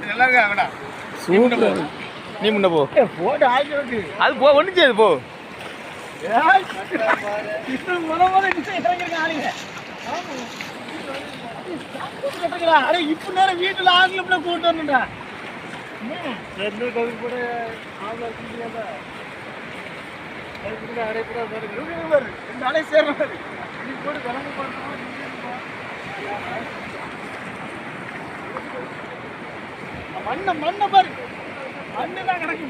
நல்லா இருக்கா சூப்பர். நீ முன்ன போ. போட்டு ஆயிட்டு அது போ ஒண்ணு செய்யுது போ. இப்ப நேரம் வீட்டுல ஆங்கில கூட்டு வரணும்டா. கூட அடை சேர்ற போட்டு கிளம்பு பண்ணுறோம். மண்ணை பாரு, மண்ணுதான் கிடக்கு.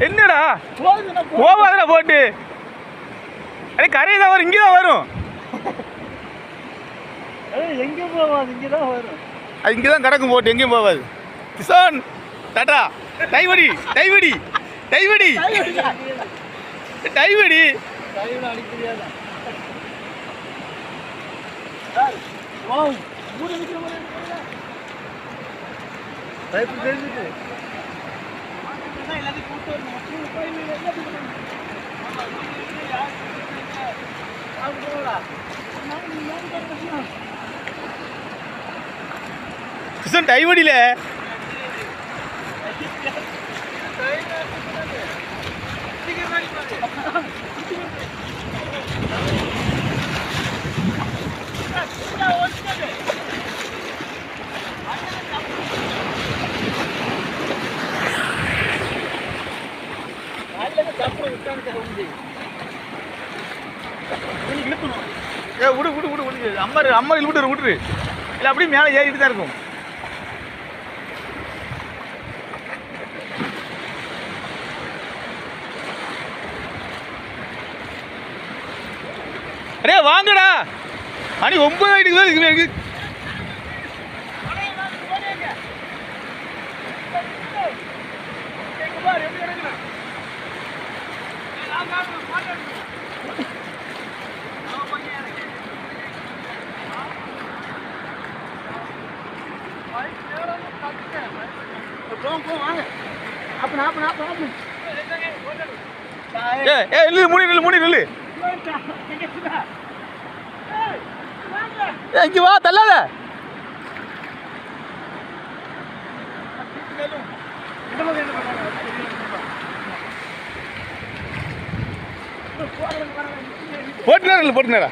என்னடா போவாதுடா போட்டு. அடே கரையை தான் வரும், இங்கேதான் வரும். எங்க போவாது, இங்கதான் வரும். அது இங்கதான் கிடக்கும் போட்டு, எங்கேயும் போவாது. கிசான் டாடா. டைவடி டைவடி டைவடி டைவடி கிஷன் டைவடியில விடு விடு விடு விடு. அம்மா விட்டுரு விட்டுரு. இல்லை அப்படியே மேலே ஏறிட்டு தான் இருக்கும். அரே வாங்கடா, மணி 9 ஆயிட்டு இருக்கு. மூணு நில்லு. இங்க வா, தள்ளாத. போட்டுனேடா.